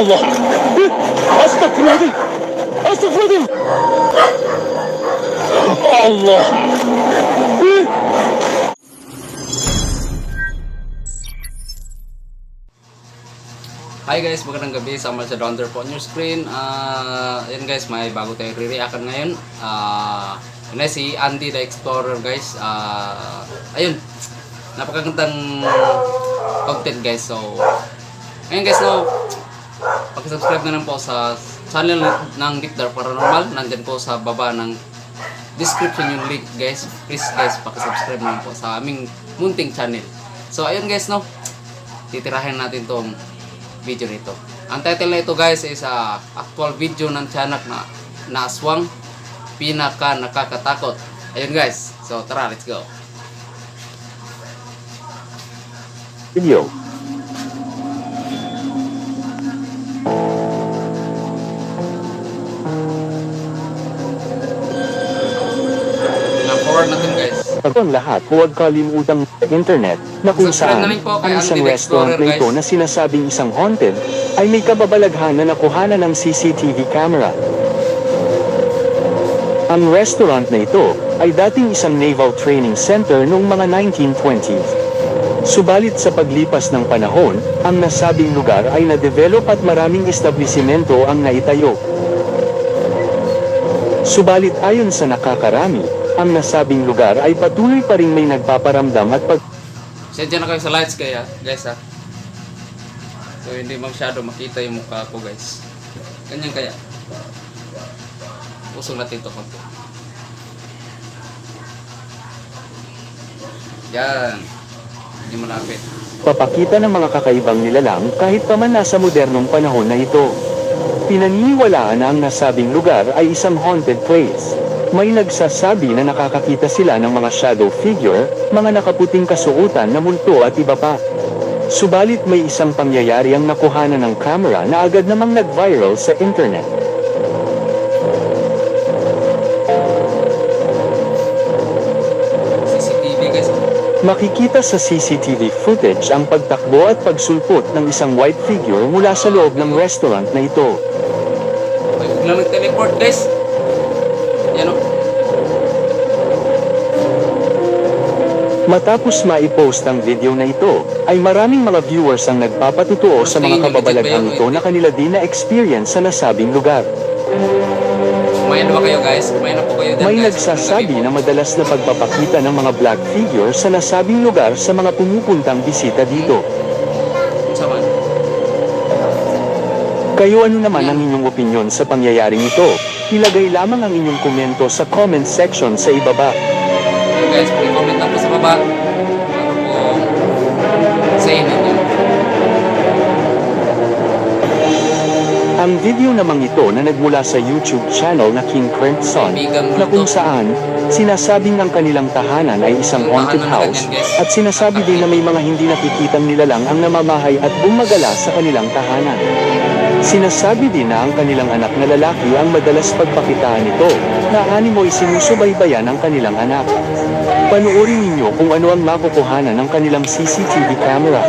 Allah. Astagfirullahaladzim. Astagfirullahaladzim. Allah. Hi guys, magandang gabi. Samuel sa Donder po on your screen. Yan guys, may bago tayong re-react ngayon. Yun na si Andy the Explorer guys. Ayun, napakagandang content guys. So, ngayon guys, no, pag-subscribe na lang po sa channel ng Deep Dark Paranormal. Nandyan po sa baba ng description yung link guys. Please guys, pag-subscribe na lang po sa aming munting channel. So, ayun guys, no, titirahin natin tong video nito. Ang title na ito guys is actual video ng tiyanak na aswang pinaka nakakatakot. Ayun guys. So tara, let's go. Video. Na-forward natin guys. Ang lahat, huwag kalimutang internet na kung Subscribe saan na rin po kay ang isang Andy the restaurant Explorer, na ito guys. na sinasabing isang haunted ay may kababalaghan na nakuhanan ng CCTV camera. Ang restaurant na ito ay dating isang naval training center noong mga 1920s. Subalit sa paglipas ng panahon, ang nasabing lugar ay na-develop at maraming establisimento ang naitayo. Subalit ayon sa nakakarami, ang nasabing lugar ay patuloy pa rin may nagpaparamdam at Sedya na kayo sa lights kaya guys ha. So hindi masyado makita yung mukha ko guys. Ganyan kaya. Usong natin ito konti. Yan. Hindi malapit. papakita ng mga kakaibang nilalang kahit pa man nasa modernong panahon na ito. Pinaniniwalaan na ang nasabing lugar ay isang haunted place. May nagsasabi na nakakakita sila ng mga shadow figure, mga nakaputing kasuotan na multo at iba pa. Subalit may isang pangyayari ang nakuhanan ng camera na agad namang nag-viral sa internet. CCTV guys. Makikita sa CCTV footage ang pagtakbo at pagsulpot ng isang white figure mula sa loob ng restaurant na ito. Ay, huwag lang nag-teleport guys. Yan o. Matapos maipost ang video na ito, ay maraming mga viewers ang nagpapatutuo sa mga kababalaghan ito na kanila din na-experience sa nasabing lugar. Kumain na ba kayo guys? Kumain na po kayo dyan May guys. nagsasabi na madalas na pagpapakita ng mga black figure sa nasabing lugar sa mga pumupuntang bisita dito. Saman. Kayo ano naman ang inyong opinyon sa pangyayaring ito? Ilagay lamang ang inyong komento sa comment section sa ibaba. So guys, comment lang po sa baba. Para po sa inyo. Ang video namang ito na nagmula sa YouTube channel na King Crent Son, na kung saan, sinasabing ang kanilang tahanan ay isang haunted house, at sinasabi din na may mga hindi nakikitang nilalang ang namamahay at bumagala sa kanilang tahanan. Sinasabi din na ang kanilang anak na lalaki ang madalas pagpakitaan nito, na animo'y sinusubaybayan ang kanilang anak. Panuorin ninyo kung ano ang makukuhanan ng kanilang CCTV camera.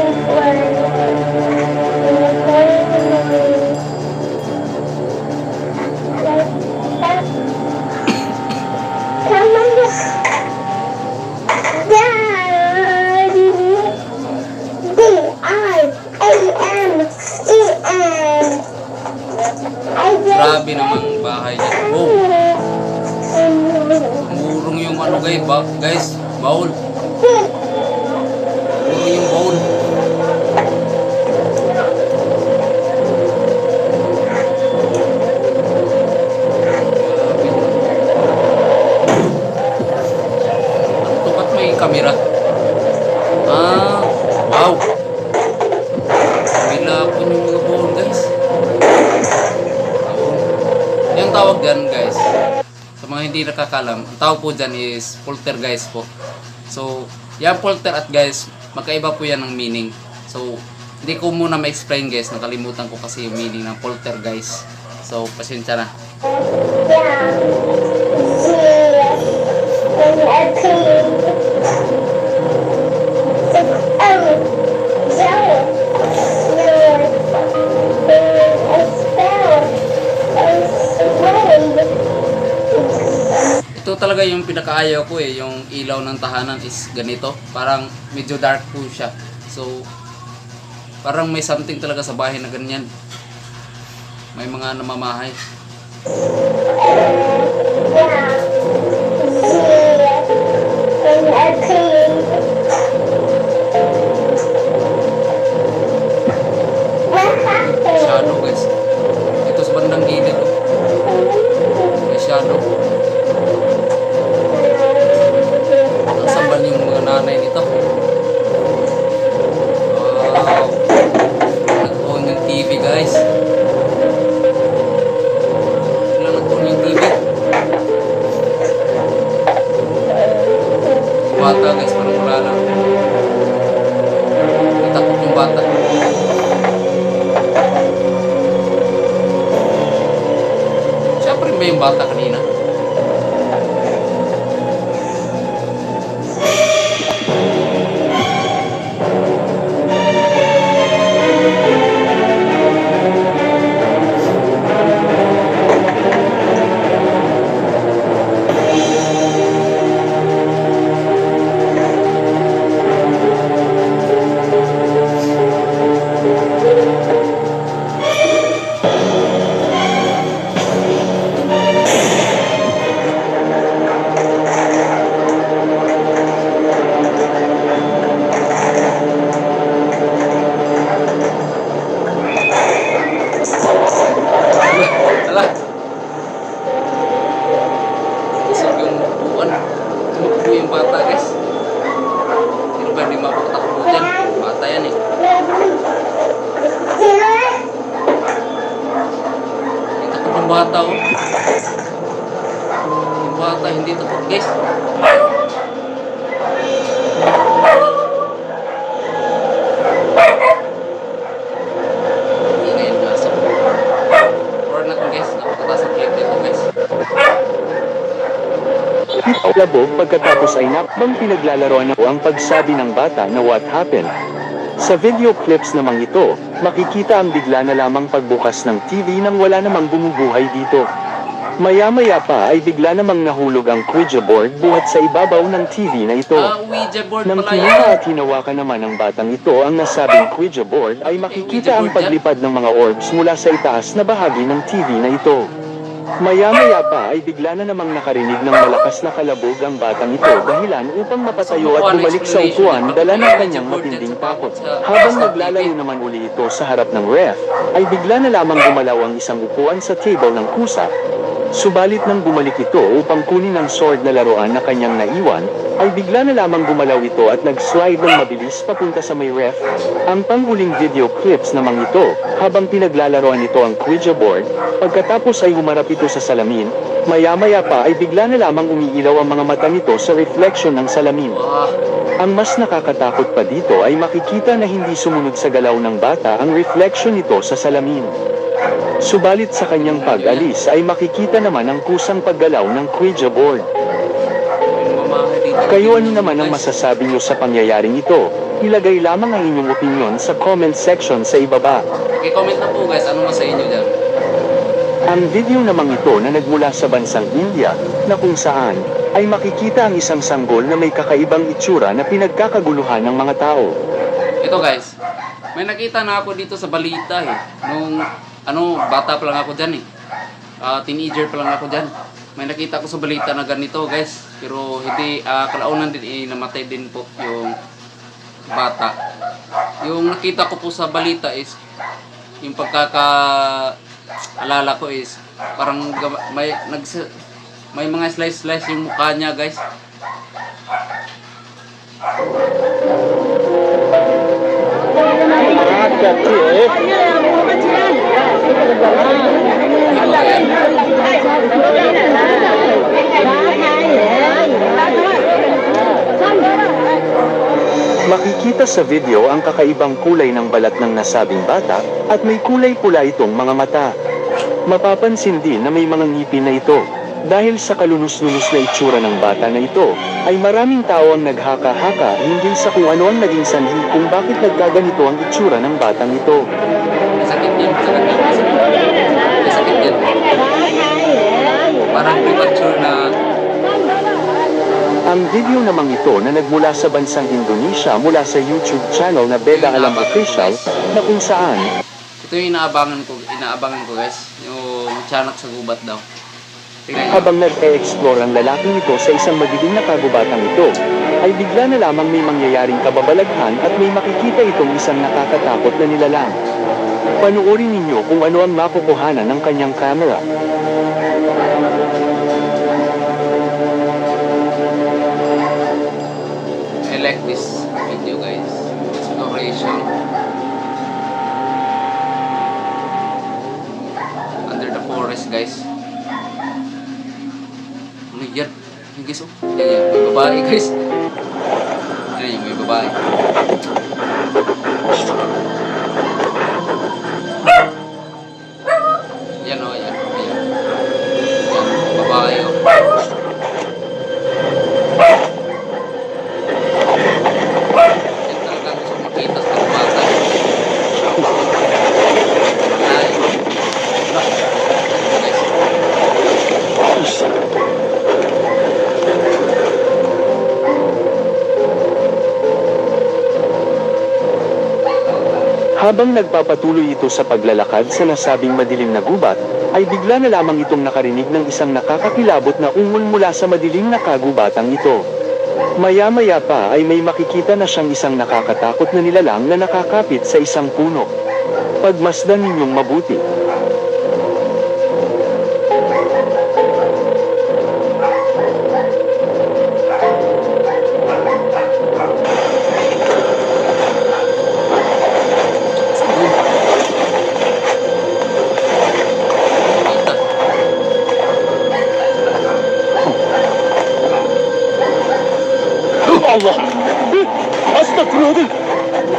Grabe namang bahay niya. Wow. Murong yung ano guys, baul. Murong yung baul. Ito ba't may kamera? Wow. Bila po yung mga baul guys. Yung tawag dyan guys, sa mga hindi nakakalam, ang tawag po dyan is poltergeist po. So, yung polter at guys, magkaiba po yan ng meaning. So, hindi ko muna ma-explain guys, nakalimutan ko kasi yung meaning ng poltergeist. So, pasensya na. Ito talaga yung pinakaayaw ko eh, yung ilaw ng tahanan is ganito. Parang medyo dark po siya. So, parang may something talaga sa bahay na ganyan. May mga namamahay. Shadow guys. Ito sa bandang gilid. Oh. May shadow. Nasaan ba yung mga nanay nito? Wow. Nag-on yung TV guys. Biglang nag-on yung TV. Yung bata guys, parang wala lang. Natakot yung bata. Siyempre ba yung bata kanina? Ala. Isog yung upuan. Tumakbo yung bata guys. Hindi ba hindi mapakatakbo dyan? Bata yan eh. Hindi takot yung bata oh. Yung bata hindi takot guys. Ingay yung aso. Or natin guys, napakataas ang clip nito guys. Labog pagkatapos ay nakbang pinaglalaroan ako ang pagsabi ng bata na what happened. Sa video clips namang ito, makikita ang bigla na lamang pagbukas ng TV nang wala namang bumubuhay dito. Maya-maya pa ay bigla namang nahulog ang Ouija board buhat sa ibabaw ng TV na ito. Ouija board Nang pala yan. kinuha at hinawakan naman ng batang ito ang nasabing Ouija board ay makikita ang paglipad ng mga orbs mula sa itaas na bahagi ng TV na ito. Maya-maya pa ay bigla na namang nakarinig ng malakas na kalabog ang batang ito dahilan upang mapatayo at bumalik sa upuan dala ng kanyang matinding takot. Habang naglalaro naman uli ito sa harap ng ref, ay bigla na lamang gumalaw ang isang upuan sa table ng kusa. Subalit nang bumalik ito upang kunin ang sword na laruan na kanyang naiwan, ay bigla na lamang gumalaw ito at nag-slide ng mabilis papunta sa may ref. Ang panghuling video clips namang ito, habang pinaglalaroan nito ang Ouija board, pagkatapos ay humarap ito sa salamin, maya-maya pa ay bigla na lamang umiilaw ang mga mata nito sa reflection ng salamin. Ang mas nakakatakot pa dito ay makikita na hindi sumunod sa galaw ng bata ang reflection nito sa salamin. Subalit sa kanyang pag-alis ay makikita naman ang kusang paggalaw ng Ouija board. Kayo ano naman ang masasabi nyo sa pangyayaring ito? Ilagay lamang ang inyong opinion sa comment section sa ibaba. I-comment na po guys, ano sa inyo dyan? Ang video namang ito na nagmula sa bansang India, na kung saan, ay makikita ang isang sanggol na may kakaibang itsura na pinagkakaguluhan ng mga tao. Ito guys, may nakita na ako dito sa balita eh. Nung bata pa lang ako dyan eh. Teenager pa lang ako dyan. May nakita ko sa balita na ganito guys. Pero hindi, kalaunan din eh, namatay din po yung bata. Yung nakita ko po sa balita is, yung pagkakaalala ko is, parang may mga slice yung mukha niya guys. Makikita sa video ang kakaibang kulay ng balat ng nasabing bata, at may kulay pula itong mga mata. Mapapansin din na may mga ngipin na ito. Dahil sa kalunos-lunos na itsura ng bata na ito, ay maraming tao ang naghaka-haka hinggil sa kung ano ang naging sanhi kung bakit nagkaganito ang itsura ng batang ito. Sakit yan. Sakit yan. Parang premature na Ang video namang ito na nagmula sa bansang Indonesia mula sa YouTube channel na Beda Alam Official na kung saan Ito yung inaabangan ko guys. Yung tiyanak sa gubat daw. Tingnan nyo. habang nag-e-explore ang lalaking ito sa isang madilim na kagubatang ito, ay bigla na lamang may mangyayaring kababalaghan at may makikita itong isang nakakatakot na nilalang. Panuorin ninyo kung ano ang makukuhanan ng kanyang camera. I like this video guys. Exploration. Under the forest guys. Ano yan? Yung guys oh. Yan. May babae guys. Yan yung may babae. Yan o. Yan. Ayan. Yan. Babae o. Yan talaga gusto makita sa kabata. Ay. Habang nagpapatuloy ito sa paglalakad sa nasabing madilim na gubat, ay bigla na lamang itong nakarinig ng isang nakakakilabot na ungol mula sa madilim na kagubatang ito. Maya-maya pa ay may makikita na siyang isang nakakatakot na nilalang na nakakapit sa isang puno. Pagmasdan ninyong mabuti. Allah! Astagfirullahaladzim!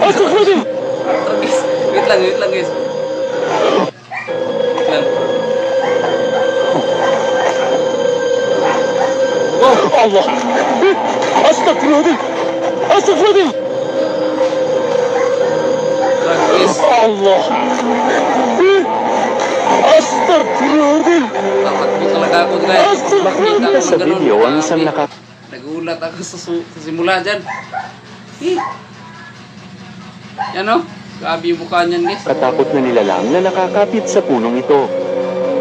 Astagfirullahaladzim! Guys, wait lang guys. Wait lang. Allah! Astagfirullahaladzim! Astagfirullahaladzim! Guys, Allah! Astagfirullahaladzim! takot po talaga ako guys. Makikita sa video ang isang Nagulat ako sa simula dyan. Eh. Yan o. Grabe yung mukha niyan guys. nakakatakot na nilalang na nakakapit sa punong ito.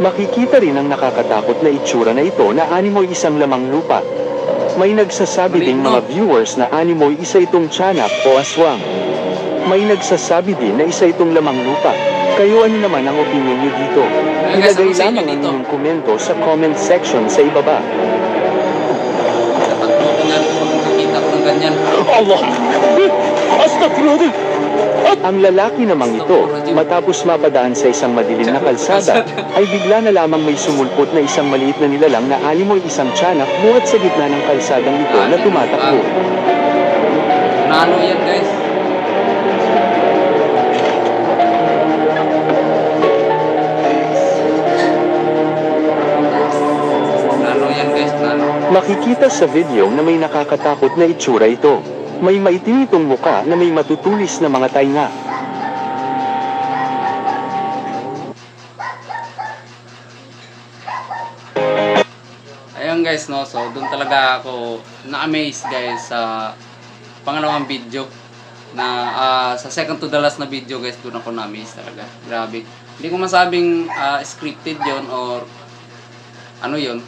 Makikita rin ang nakakatakot na itsura na ito na animoy isang lamang lupa. May nagsasabi ding mga viewers na animoy isa itong tiyanak o aswang. May nagsasabi din na isa itong lamang lupa. Kayo ano naman ang opinion niyo dito? guys, Ilagay ano sa inyo lamang ang dito? inyong komento sa comment section sa ibaba. Tatakbo ko yan kapag nakikita ko ng ganyan. Allah! Astagfirullahaladzim! Ang lalaki namang ito, matapos mapadaan sa isang madilim na kalsada, ay bigla na lamang may sumulpot na isang maliit na nilalang na animoy isang tiyanak buhat sa gitna ng kalsadang ito na tumatakbo. Nano yan guys. Nano yan guys, nano. Makikita sa video na may nakakatakot na itsura ito. May maitim itong muka na may matutulis na mga tainga. Ayun guys no, so doon talaga ako na-amaze guys sa pangalawang video na sa second to the last na video guys, doon ako na-amaze talaga. Grabe. Hindi ko masabing scripted yon or ano yon.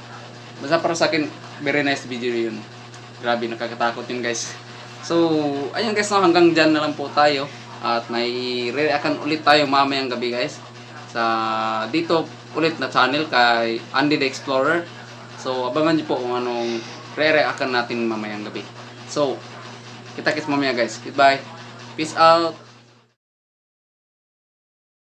Basta para sa akin, very nice video yun. Grabe, nakakatakot yun guys. So, ayun guys, no, hanggang dyan na lang po tayo. At may re-react ulit tayo mamayang gabi guys. Sa dito ulit na channel kay Andy the Explorer. So, abangan nyo po kung anong re-react natin mamayang gabi. So, kita-kits mamaya guys. Goodbye. Peace out.